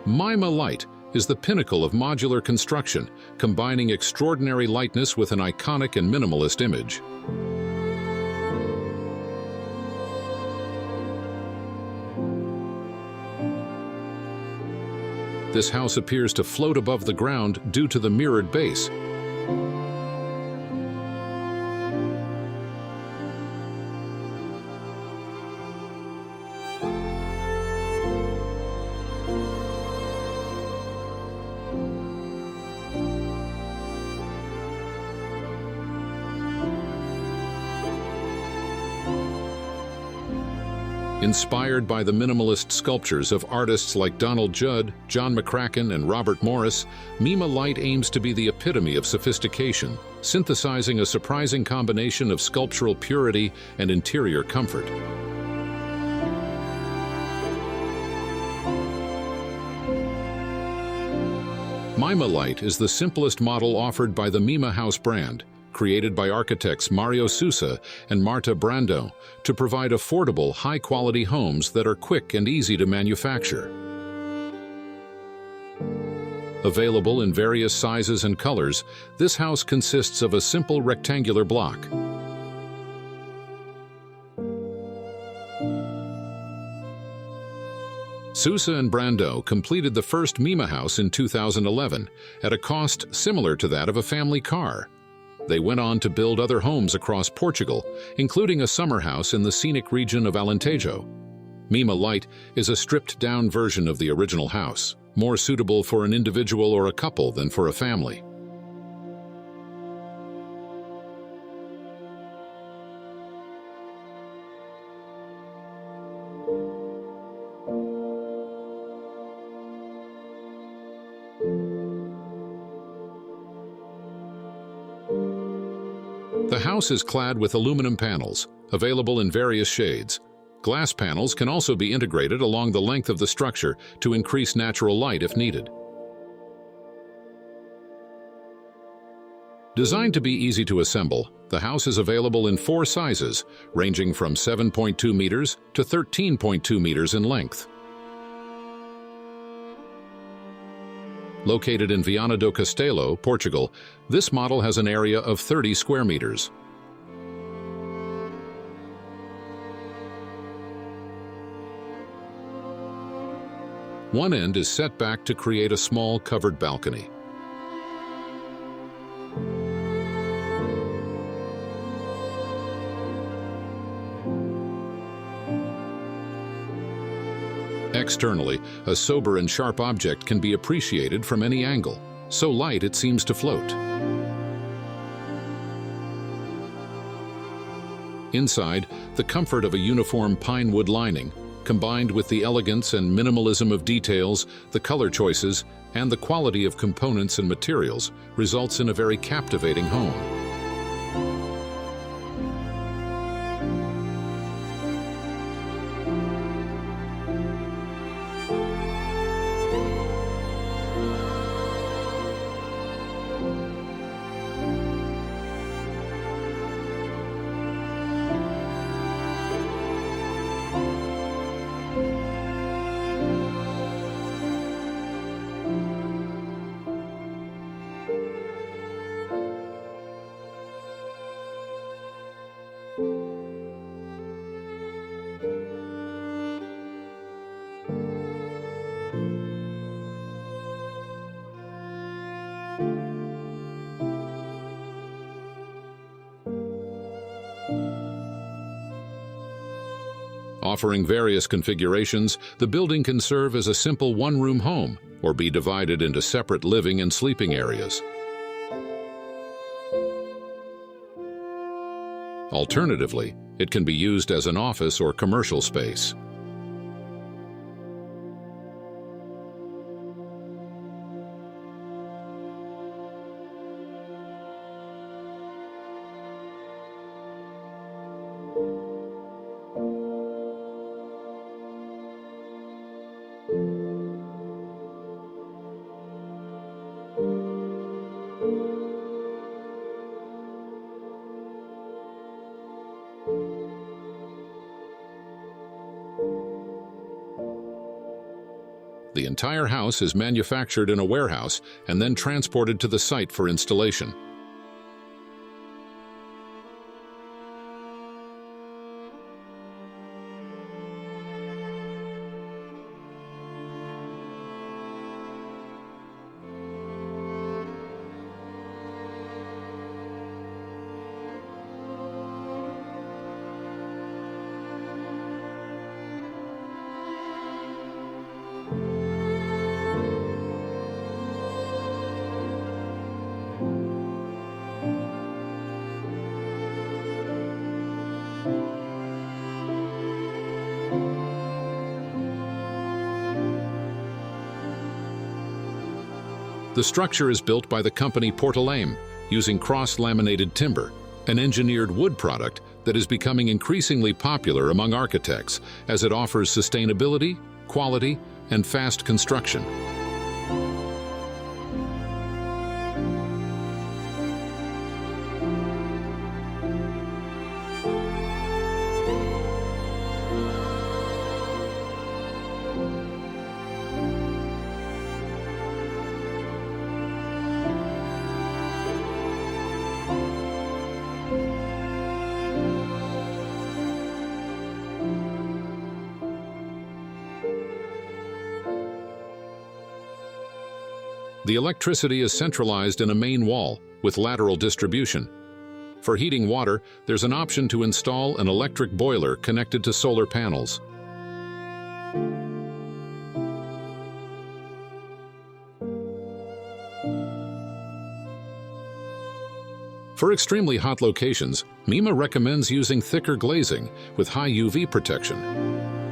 MIMA Light is the pinnacle of modular construction, combining extraordinary lightness with an iconic and minimalist image. This house appears to float above the ground due to the mirrored base. Inspired by the minimalist sculptures of artists like Donald Judd, John McCracken, and Robert Morris, MIMA Light aims to be the epitome of sophistication, synthesizing a surprising combination of sculptural purity and interior comfort. MIMA Light is the simplest model offered by the MIMA House brand, created by architects Mario Sousa and Marta Brando to provide affordable, high-quality homes that are quick and easy to manufacture. Available in various sizes and colors, this house consists of a simple rectangular block. Sousa and Brando completed the first MIMA house in 2011 at a cost similar to that of a family car. They went on to build other homes across Portugal, including a summer house in the scenic region of Alentejo. MIMA Light is a stripped-down version of the original house, more suitable for an individual or a couple than for a family. The house is clad with aluminum panels, available in various shades. Glass panels can also be integrated along the length of the structure to increase natural light if needed. Designed to be easy to assemble, the house is available in 4 sizes, ranging from 7.2 meters to 13.2 meters in length. Located in Viana do Castelo, Portugal, this model has an area of 30 square meters. One end is set back to create a small covered balcony. Externally, a sober and sharp object can be appreciated from any angle, so light it seems to float. Inside, the comfort of a uniform pine wood lining, combined with the elegance and minimalism of details, the color choices, and the quality of components and materials, results in a very captivating home. Offering various configurations, the building can serve as a simple one-room home or be divided into separate living and sleeping areas. Alternatively, it can be used as an office or commercial space. The entire house is manufactured in a warehouse and then transported to the site for installation. The structure is built by the company Portugal using cross-laminated timber, an engineered wood product that is becoming increasingly popular among architects as it offers sustainability, quality, and fast construction. The electricity is centralized in a main wall with lateral distribution. For heating water, there's an option to install an electric boiler connected to solar panels. For extremely hot locations, MIMA recommends using thicker glazing with high UV protection.